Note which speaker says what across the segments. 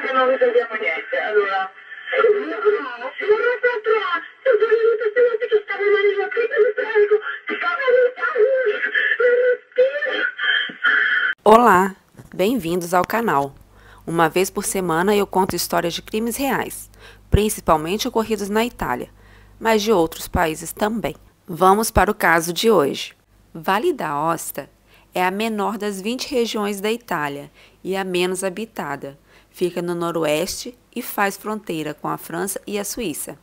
Speaker 1: che non risolviamo niente. Allora, no, non lo saprà. Se volevo sapere che stavo male la crisi, mi prego. Stavo non respiro.
Speaker 2: Olá, bem-vindos ao canal. Uma vez por semana eu conto histórias de crimes reais, principalmente ocorridos na Itália, mas de outros países também. Vamos para o caso de hoje. Vale d'Aosta é a menor das 20 regiões da Itália e a menos habitada. Fica no noroeste e faz fronteira com a França e a Suíça.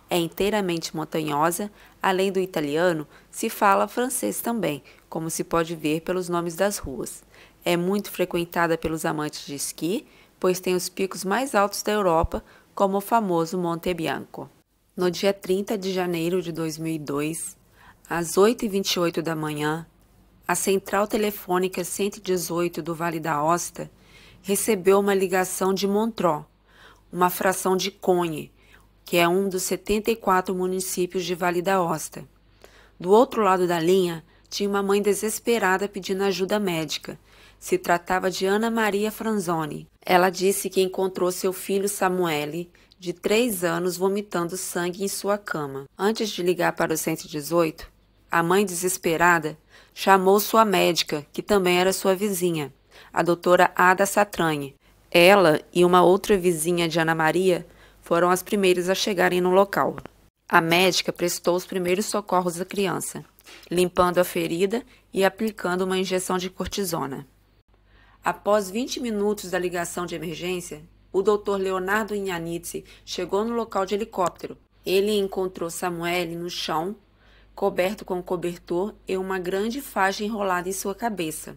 Speaker 2: É inteiramente montanhosa, além do italiano, se fala francês também, como se pode ver pelos nomes das ruas. É muito frequentada pelos amantes de esqui, pois tem os picos mais altos da Europa, como o famoso Monte Bianco. No dia 30 de janeiro de 2002, às 8h28 da manhã, a central telefônica 118 do Vale d'Aosta recebeu uma ligação de Montreux, uma fração de Conhe, que é um dos 74 municípios de Vale d'Aosta. Do outro lado da linha, tinha uma mãe desesperada pedindo ajuda médica. Se tratava de Ana Maria Franzoni. Ela disse que encontrou seu filho Samuele, de 3 anos, vomitando sangue em sua cama. Antes de ligar para o 118, a mãe desesperada chamou sua médica, que também era sua vizinha, a doutora Ada Satrani. Ela e uma outra vizinha de Ana Maria foram as primeiras a chegarem no local. A médica prestou os primeiros socorros à criança, limpando a ferida e aplicando uma injeção de cortisona. Após 20 minutos da ligação de emergência, o Dr. Leonardo Ignazzi chegou no local de helicóptero. Ele encontrou Samuele no chão, coberto com cobertor e uma grande faixa enrolada em sua cabeça,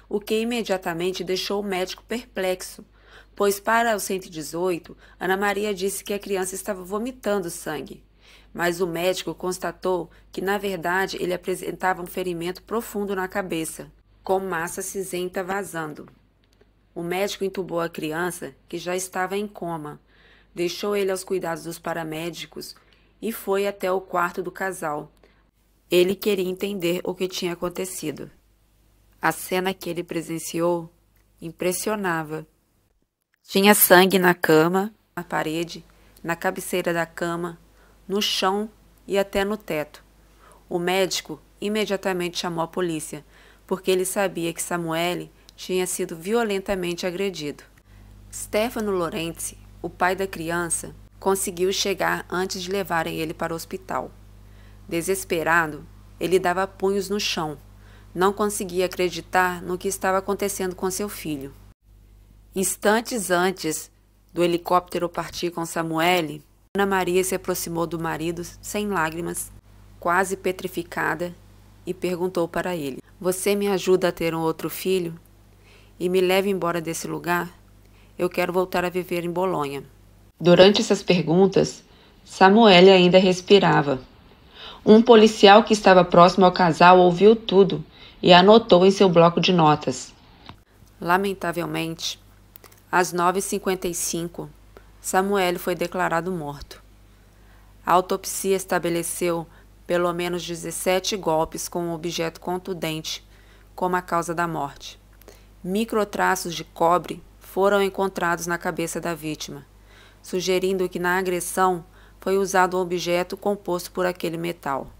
Speaker 2: o que imediatamente deixou o médico perplexo, pois para o 118, Ana Maria disse que a criança estava vomitando sangue, mas o médico constatou que, na verdade, ele apresentava um ferimento profundo na cabeça, com massa cinzenta vazando. O médico entubou a criança, que já estava em coma, deixou ele aos cuidados dos paramédicos e foi até o quarto do casal. Ele queria entender o que tinha acontecido. A cena que ele presenciou impressionava. Tinha sangue na cama, na parede, na cabeceira da cama, no chão e até no teto. O médico imediatamente chamou a polícia, porque ele sabia que Samuele tinha sido violentamente agredido. Stefano Lorenzi, o pai da criança, conseguiu chegar antes de levarem ele para o hospital. Desesperado, ele dava punhos no chão. Não conseguia acreditar no que estava acontecendo com seu filho. Instantes antes do helicóptero partir com Samuele, Ana Maria se aproximou do marido sem lágrimas, quase petrificada, e perguntou para ele: "Você me ajuda a ter um outro filho? E me leve embora desse lugar? Eu quero voltar a viver em Bolonha." Durante essas perguntas, Samuele ainda respirava. Um policial que estava próximo ao casal ouviu tudo e anotou em seu bloco de notas. Lamentavelmente, às 9h55, Samuele foi declarado morto. A autopsia estabeleceu pelo menos 17 golpes com um objeto contundente como a causa da morte. Microtraços de cobre foram encontrados na cabeça da vítima, sugerindo que na agressão foi usado um objeto composto por aquele metal.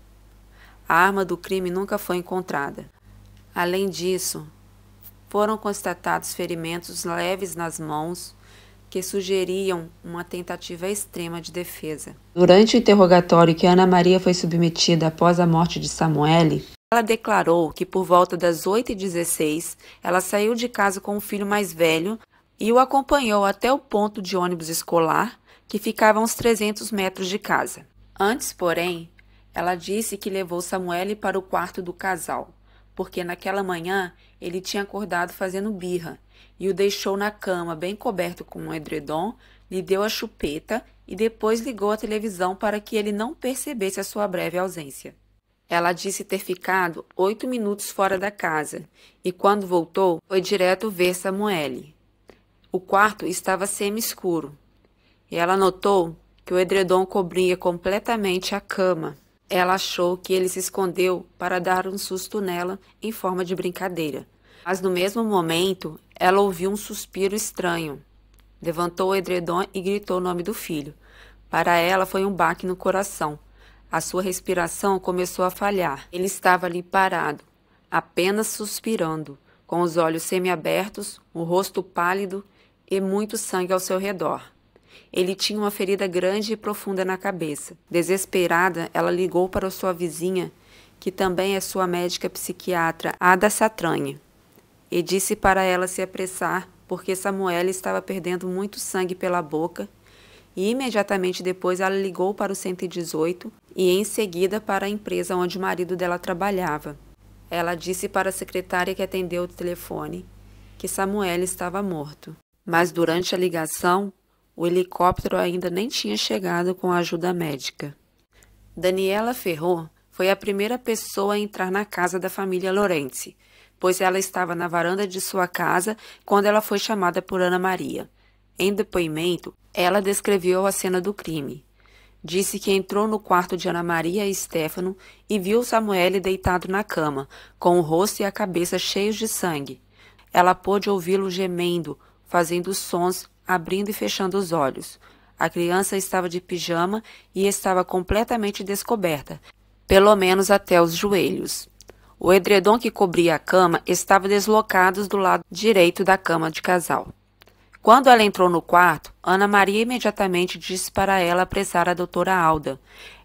Speaker 2: A arma do crime nunca foi encontrada. Além disso, foram constatados ferimentos leves nas mãos que sugeriam uma tentativa extrema de defesa. Durante o interrogatório que Ana Maria foi submetida após a morte de Samuele, ela declarou que por volta das 8h16 ela saiu de casa com o filho mais velho e o acompanhou até o ponto de ônibus escolar, que ficava a uns 300 metros de casa. Antes, porém, ela disse que levou Samuele para o quarto do casal, porque naquela manhã ele tinha acordado fazendo birra e o deixou na cama bem coberto com um edredom, lhe deu a chupeta e depois ligou a televisão para que ele não percebesse a sua breve ausência. Ela disse ter ficado 8 minutos fora da casa e, quando voltou, foi direto ver Samuele. O quarto estava semi-escuro e ela notou que o edredom cobria completamente a cama. Ela achou que ele se escondeu para dar um susto nela em forma de brincadeira. Mas no mesmo momento, ela ouviu um suspiro estranho. Levantou o edredom e gritou o nome do filho. Para ela foi um baque no coração. A sua respiração começou a falhar. Ele estava ali parado, apenas suspirando, com os olhos semiabertos, o rosto pálido e muito sangue ao seu redor. Ele tinha uma ferida grande e profunda na cabeça. Desesperada, ela ligou para sua vizinha, que também é sua médica psiquiatra, Ada Satranha, e disse para ela se apressar, porque Samuele estava perdendo muito sangue pela boca, e imediatamente depois ela ligou para o 118 e em seguida para a empresa onde o marido dela trabalhava. Ela disse para a secretária que atendeu o telefone que Samuele estava morto. Mas durante a ligação, o helicóptero ainda nem tinha chegado com a ajuda médica. Daniela Ferro foi a primeira pessoa a entrar na casa da família Lorenzi, pois ela estava na varanda de sua casa quando ela foi chamada por Ana Maria. Em depoimento, ela descreveu a cena do crime. Disse que entrou no quarto de Ana Maria e Stefano e viu Samuele deitado na cama, com o rosto e a cabeça cheios de sangue. Ela pôde ouvi-lo gemendo, fazendo sons, abrindo e fechando os olhos. A criança estava de pijama e estava completamente descoberta, pelo menos até os joelhos. O edredom que cobria a cama estava deslocado do lado direito da cama de casal. Quando ela entrou no quarto, Ana Maria imediatamente disse para ela apressar a doutora Alda.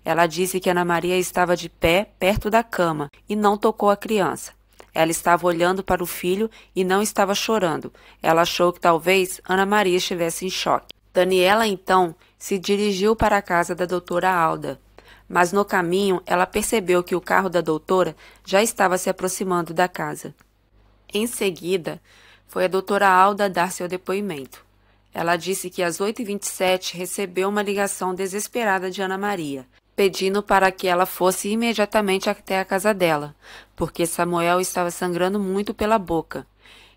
Speaker 2: Ela disse que Ana Maria estava de pé perto da cama e não tocou a criança. Ela estava olhando para o filho e não estava chorando. Ela achou que talvez Ana Maria estivesse em choque. Daniela, então, se dirigiu para a casa da doutora Alda. Mas no caminho, ela percebeu que o carro da doutora já estava se aproximando da casa. Em seguida, foi a doutora Alda dar seu depoimento. Ela disse que às 8h27 recebeu uma ligação desesperada de Ana Maria, pedindo para que ela fosse imediatamente até a casa dela, porque Samuel estava sangrando muito pela boca.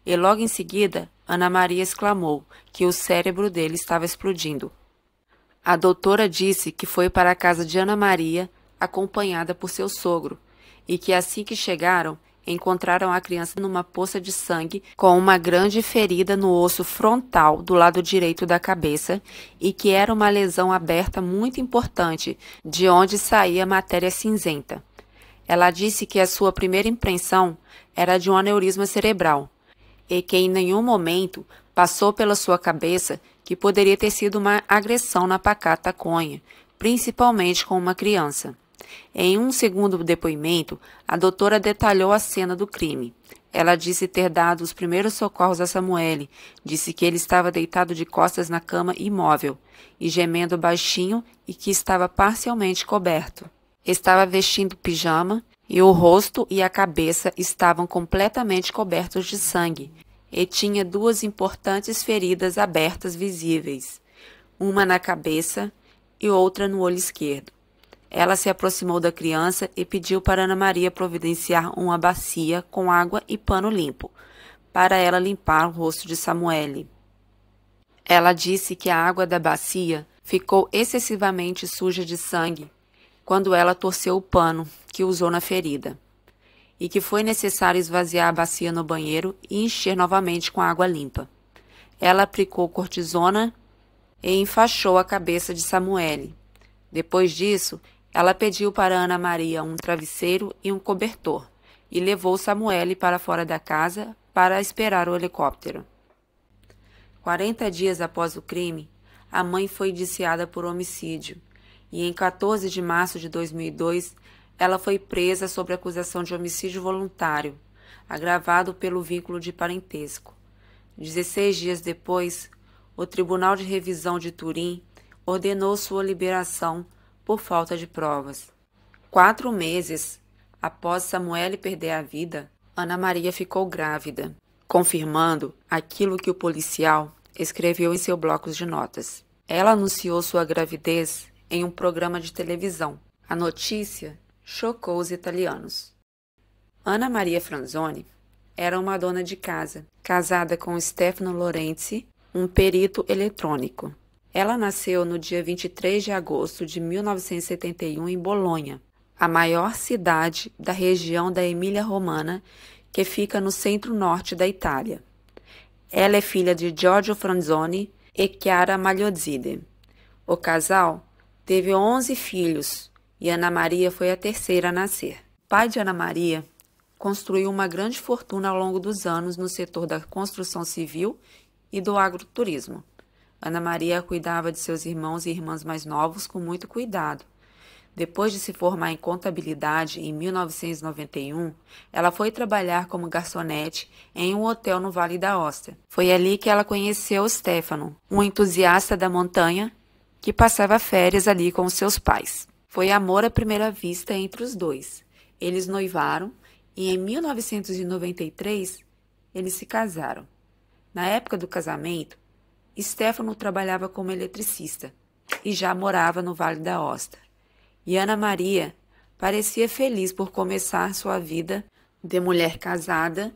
Speaker 2: E logo em seguida, Ana Maria exclamou que o cérebro dele estava explodindo. A doutora disse que foi para a casa de Ana Maria, acompanhada por seu sogro, e que assim que chegaram, encontraram a criança numa poça de sangue com uma grande ferida no osso frontal do lado direito da cabeça e que era uma lesão aberta muito importante, de onde saía matéria cinzenta. Ela disse que a sua primeira impressão era de um aneurisma cerebral e que em nenhum momento passou pela sua cabeça que poderia ter sido uma agressão na pacata conha, principalmente com uma criança. Em um segundo depoimento, a doutora detalhou a cena do crime. Ela disse ter dado os primeiros socorros a Samuele, disse que ele estava deitado de costas na cama imóvel e gemendo baixinho e que estava parcialmente coberto. Estava vestindo pijama e o rosto e a cabeça estavam completamente cobertos de sangue e tinha 2 importantes feridas abertas visíveis, uma na cabeça e outra no olho esquerdo. Ela se aproximou da criança e pediu para Ana Maria providenciar uma bacia com água e pano limpo, para ela limpar o rosto de Samuele. Ela disse que a água da bacia ficou excessivamente suja de sangue quando ela torceu o pano que usou na ferida, e que foi necessário esvaziar a bacia no banheiro e encher novamente com água limpa. Ela aplicou cortisona e enfaixou a cabeça de Samuele. Depois disso, ela pediu para Ana Maria um travesseiro e um cobertor e levou Samuele para fora da casa para esperar o helicóptero. 40 dias após o crime, a mãe foi indiciada por homicídio e em 14 de março de 2002, ela foi presa sob acusação de homicídio voluntário, agravado pelo vínculo de parentesco. 16 dias depois, o Tribunal de Revisão de Turim ordenou sua liberação por falta de provas. 4 meses após Samuele perder a vida, Ana Maria ficou grávida, confirmando aquilo que o policial escreveu em seu bloco de notas. Ela anunciou sua gravidez em um programa de televisão. A notícia chocou os italianos. Ana Maria Franzoni era uma dona de casa, casada com Stefano Lorenzi, um perito eletrônico. Ela nasceu no dia 23 de agosto de 1971 em Bolonha, a maior cidade da região da Emília-Romana, que fica no centro-norte da Itália. Ela é filha de Giorgio Franzoni e Chiara Magliodzide. O casal teve 11 filhos e Ana Maria foi a terceira a nascer. O pai de Ana Maria construiu uma grande fortuna ao longo dos anos no setor da construção civil e do agroturismo. Ana Maria cuidava de seus irmãos e irmãs mais novos com muito cuidado. Depois de se formar em contabilidade em 1991, ela foi trabalhar como garçonete em um hotel no Vale da Ostra. Foi ali que ela conheceu Stefano, um entusiasta da montanha que passava férias ali com seus pais. Foi amor à primeira vista entre os dois. Eles noivaram e em 1993 eles se casaram. Na época do casamento, Stefano trabalhava como eletricista e já morava no Vale da Ostra. E Ana Maria parecia feliz por começar sua vida de mulher casada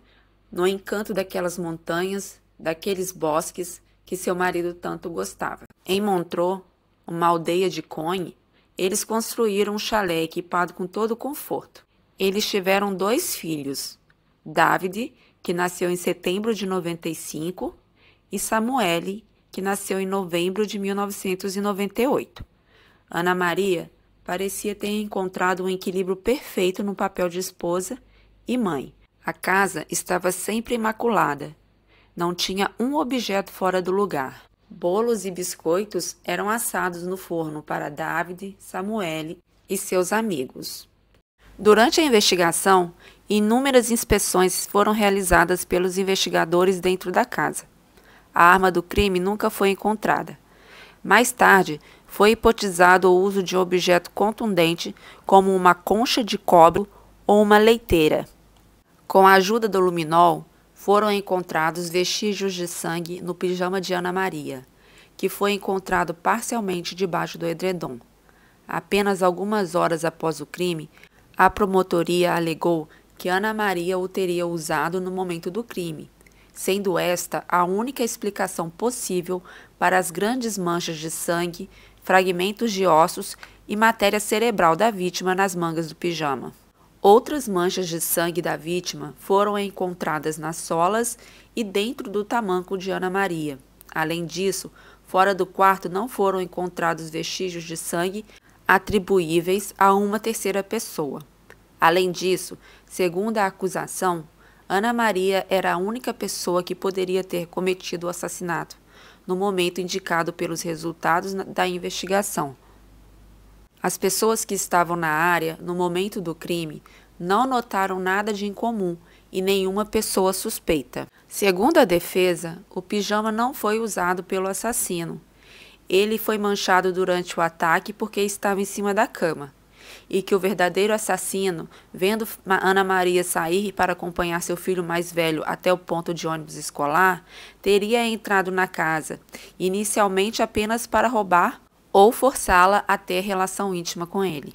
Speaker 2: no encanto daquelas montanhas, daqueles bosques que seu marido tanto gostava. Em Montreux, uma aldeia de Conhe, eles construíram um chalé equipado com todo o conforto. Eles tiveram 2 filhos, Davide, que nasceu em setembro de 95, e Samuele, que nasceu em novembro de 1998. Ana Maria parecia ter encontrado um equilíbrio perfeito no papel de esposa e mãe. A casa estava sempre imaculada. Não tinha um objeto fora do lugar. Bolos e biscoitos eram assados no forno para Davide, Samuele e seus amigos. Durante a investigação, inúmeras inspeções foram realizadas pelos investigadores dentro da casa. A arma do crime nunca foi encontrada. Mais tarde, foi hipotizado o uso de objeto contundente como uma concha de cobre ou uma leiteira. Com a ajuda do luminol, foram encontrados vestígios de sangue no pijama de Ana Maria, que foi encontrado parcialmente debaixo do edredom. Apenas algumas horas após o crime, a promotoria alegou que Ana Maria o teria usado no momento do crime, sendo esta a única explicação possível para as grandes manchas de sangue, fragmentos de ossos e matéria cerebral da vítima nas mangas do pijama. Outras manchas de sangue da vítima foram encontradas nas solas e dentro do tamanco de Ana Maria. Além disso, fora do quarto não foram encontrados vestígios de sangue atribuíveis a uma terceira pessoa. Além disso, segundo a acusação, Ana Maria era a única pessoa que poderia ter cometido o assassinato, no momento indicado pelos resultados da investigação. As pessoas que estavam na área no momento do crime não notaram nada de incomum e nenhuma pessoa suspeita. Segundo a defesa, o pijama não foi usado pelo assassino. Ele foi manchado durante o ataque porque estava em cima da cama. E que o verdadeiro assassino, vendo Ana Maria sair para acompanhar seu filho mais velho até o ponto de ônibus escolar, teria entrado na casa, inicialmente apenas para roubar ou forçá-la a ter relação íntima com ele.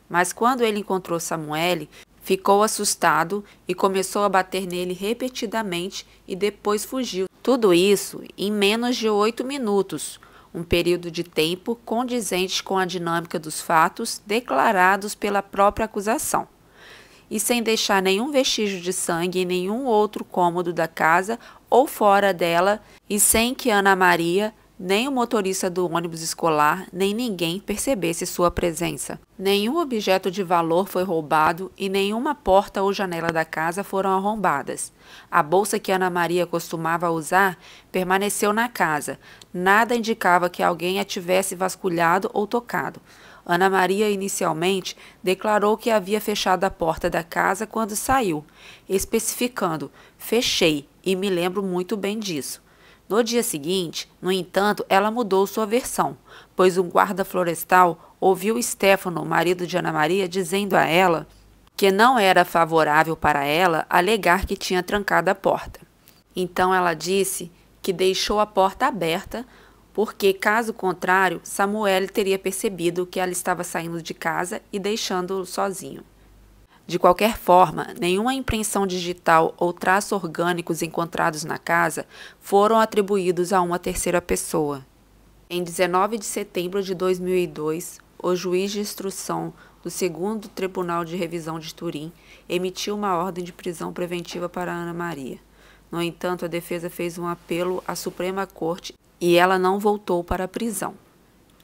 Speaker 2: Mas quando ele encontrou Samuele, ficou assustado e começou a bater nele repetidamente e depois fugiu. Tudo isso em menos de 8 minutos, um período de tempo condizente com a dinâmica dos fatos declarados pela própria acusação, e sem deixar nenhum vestígio de sangue em nenhum outro cômodo da casa ou fora dela, e sem que Ana Maria, nem o motorista do ônibus escolar, nem ninguém percebesse sua presença. Nenhum objeto de valor foi roubado e nenhuma porta ou janela da casa foram arrombadas. A bolsa que Ana Maria costumava usar permaneceu na casa. Nada indicava que alguém a tivesse vasculhado ou tocado. Ana Maria inicialmente declarou que havia fechado a porta da casa quando saiu, especificando: "Fechei e me lembro muito bem disso". No dia seguinte, no entanto, ela mudou sua versão, pois um guarda florestal ouviu Stefano, marido de Ana Maria, dizendo a ela que não era favorável para ela alegar que tinha trancado a porta. Então ela disse que deixou a porta aberta porque, caso contrário, Samuel teria percebido que ela estava saindo de casa e deixando-o sozinho. De qualquer forma, nenhuma impressão digital ou traços orgânicos encontrados na casa foram atribuídos a uma terceira pessoa. Em 19 de setembro de 2002, o juiz de instrução do 2º Tribunal de Revisão de Turim emitiu uma ordem de prisão preventiva para Ana Maria. No entanto, a defesa fez um apelo à Suprema Corte e ela não voltou para a prisão.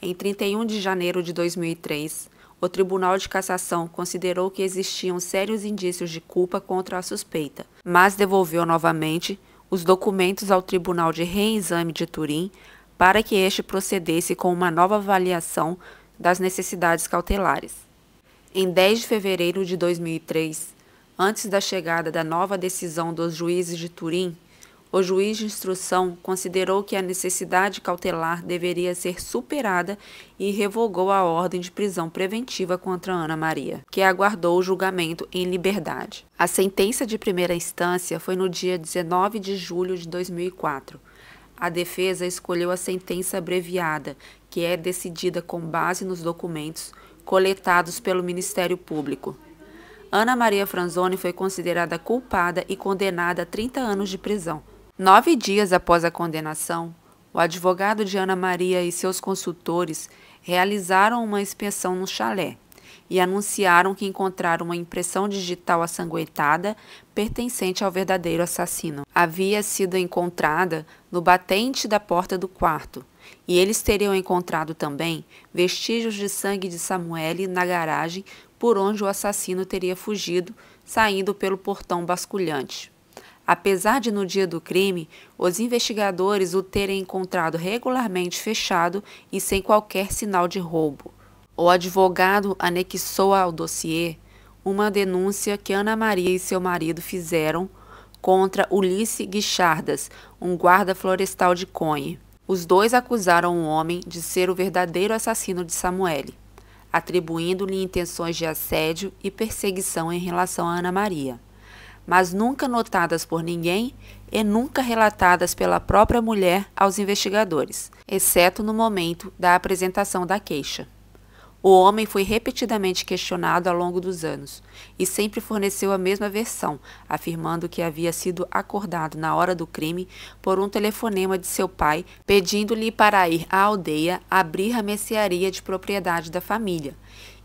Speaker 2: Em 31 de janeiro de 2003, o Tribunal de Cassação considerou que existiam sérios indícios de culpa contra a suspeita, mas devolveu novamente os documentos ao Tribunal de Reexame de Turim para que este procedesse com uma nova avaliação das necessidades cautelares. Em 10 de fevereiro de 2003, antes da chegada da nova decisão dos juízes de Turim, o juiz de instrução considerou que a necessidade cautelar deveria ser superada e revogou a ordem de prisão preventiva contra Ana Maria, que aguardou o julgamento em liberdade. A sentença de primeira instância foi no dia 19 de julho de 2004. A defesa escolheu a sentença abreviada, que é decidida com base nos documentos coletados pelo Ministério Público. Ana Maria Franzoni foi considerada culpada e condenada a 30 anos de prisão. 9 dias após a condenação, o advogado de Ana Maria e seus consultores realizaram uma inspeção no chalé e anunciaram que encontraram uma impressão digital assanguentada pertencente ao verdadeiro assassino. Havia sido encontrada no batente da porta do quarto, e eles teriam encontrado também vestígios de sangue de Samuele na garagem por onde o assassino teria fugido, saindo pelo portão basculhante. Apesar de, no dia do crime, os investigadores o terem encontrado regularmente fechado e sem qualquer sinal de roubo. O advogado anexou ao dossiê uma denúncia que Ana Maria e seu marido fizeram contra Ulisses Guichardas, um guarda florestal de Conhe. Os dois acusaram o homem de ser o verdadeiro assassino de Samuele, atribuindo-lhe intenções de assédio e perseguição em relação a Ana Maria, mas nunca notadas por ninguém e nunca relatadas pela própria mulher aos investigadores, exceto no momento da apresentação da queixa. O homem foi repetidamente questionado ao longo dos anos e sempre forneceu a mesma versão, afirmando que havia sido acordado na hora do crime por um telefonema de seu pai pedindo-lhe para ir à aldeia abrir a mercearia de propriedade da família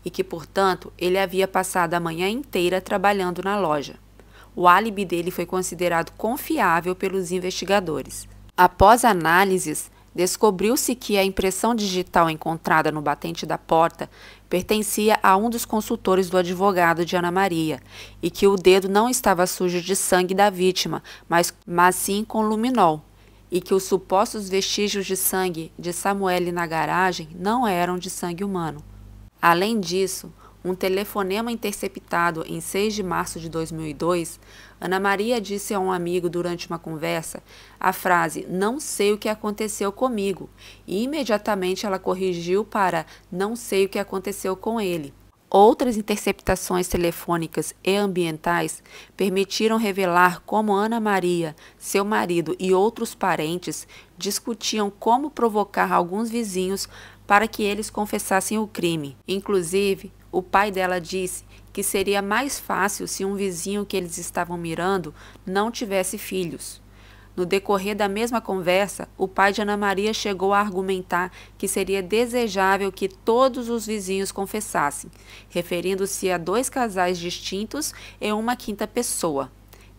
Speaker 2: e que, portanto, ele havia passado a manhã inteira trabalhando na loja. O álibi dele foi considerado confiável pelos investigadores. Após análises, descobriu-se que a impressão digital encontrada no batente da porta pertencia a um dos consultores do advogado de Ana Maria e que o dedo não estava sujo de sangue da vítima, mas sim com luminol, e que os supostos vestígios de sangue de Samuele na garagem não eram de sangue humano. Além disso, um telefonema interceptado em 6 de março de 2002, Ana Maria disse a um amigo durante uma conversa a frase "não sei o que aconteceu comigo" e imediatamente ela corrigiu para "não sei o que aconteceu com ele". Outras interceptações telefônicas e ambientais permitiram revelar como Ana Maria, seu marido e outros parentes discutiam como provocar alguns vizinhos para que eles confessassem o crime. Inclusive, o pai dela disse que seria mais fácil se um vizinho que eles estavam mirando não tivesse filhos. No decorrer da mesma conversa, o pai de Ana Maria chegou a argumentar que seria desejável que todos os vizinhos confessassem, referindo-se a 2 casais distintos e uma quinta pessoa.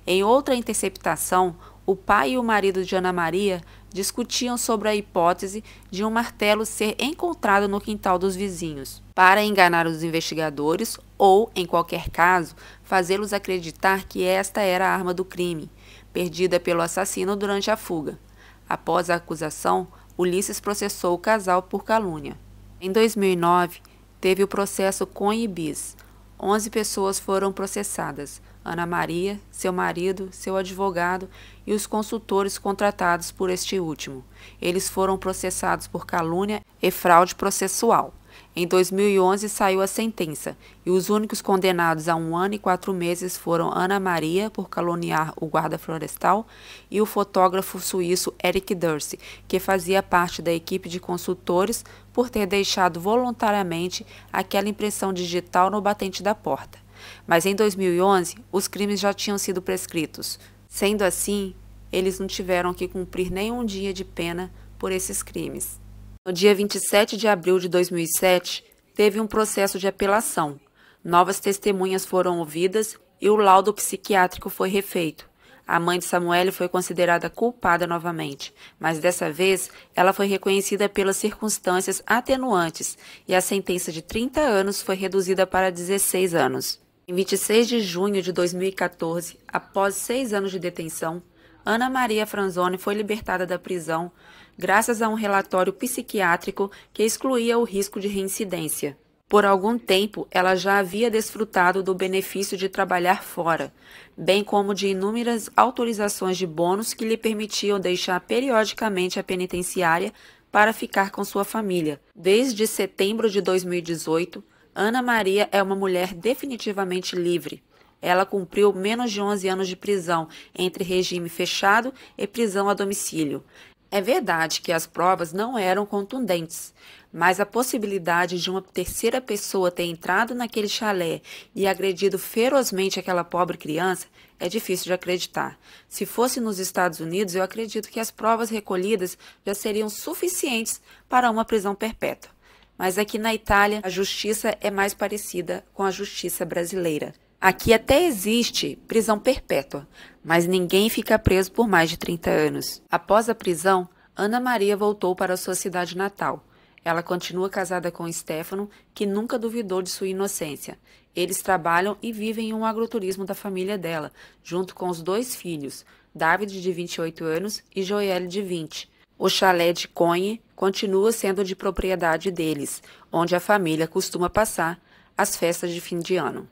Speaker 2: Em outra interceptação, o pai e o marido de Ana Maria discutiam sobre a hipótese de um martelo ser encontrado no quintal dos vizinhos, para enganar os investigadores ou, em qualquer caso, fazê-los acreditar que esta era a arma do crime, perdida pelo assassino durante a fuga. Após a acusação, Ulisses processou o casal por calúnia. Em 2009, teve o processo Conhe bis. 11 pessoas foram processadas: Ana Maria, seu marido, seu advogado e os consultores contratados por este último. Eles foram processados por calúnia e fraude processual. Em 2011 saiu a sentença, e os únicos condenados a 1 ano e 4 meses foram Ana Maria, por caluniar o guarda florestal, e o fotógrafo suíço Eric Durst, que fazia parte da equipe de consultores por ter deixado voluntariamente aquela impressão digital no batente da porta. Mas em 2011, os crimes já tinham sido prescritos. Sendo assim, eles não tiveram que cumprir nenhum dia de pena por esses crimes. No dia 27 de abril de 2007, teve um processo de apelação. Novas testemunhas foram ouvidas e o laudo psiquiátrico foi refeito. A mãe de Samuele foi considerada culpada novamente, mas dessa vez ela foi reconhecida pelas circunstâncias atenuantes e a sentença de 30 anos foi reduzida para 16 anos. Em 26 de junho de 2014, após 6 anos de detenção, Ana Maria Franzoni foi libertada da prisão graças a um relatório psiquiátrico que excluía o risco de reincidência. Por algum tempo, ela já havia desfrutado do benefício de trabalhar fora, bem como de inúmeras autorizações de bônus que lhe permitiam deixar periodicamente a penitenciária para ficar com sua família. Desde setembro de 2018, Ana Maria é uma mulher definitivamente livre. Ela cumpriu menos de 11 anos de prisão entre regime fechado e prisão a domicílio. É verdade que as provas não eram contundentes, mas a possibilidade de uma terceira pessoa ter entrado naquele chalé e agredido ferozmente aquela pobre criança é difícil de acreditar. Se fosse nos Estados Unidos, eu acredito que as provas recolhidas já seriam suficientes para uma prisão perpétua. Mas aqui na Itália, a justiça é mais parecida com a justiça brasileira. Aqui até existe prisão perpétua, mas ninguém fica preso por mais de 30 anos. Após a prisão, Ana Maria voltou para a sua cidade natal. Ela continua casada com Stefano, que nunca duvidou de sua inocência. Eles trabalham e vivem em um agroturismo da família dela, junto com os 2 filhos, David, de 28 anos, e Joelle, de 20. O chalé de Cogne continua sendo de propriedade deles, onde a família costuma passar as festas de fim de ano.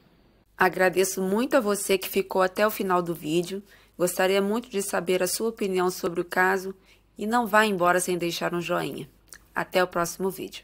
Speaker 2: Agradeço muito a você que ficou até o final do vídeo. Gostaria muito de saber a sua opinião sobre o caso e não vá embora sem deixar um joinha. Até o próximo vídeo.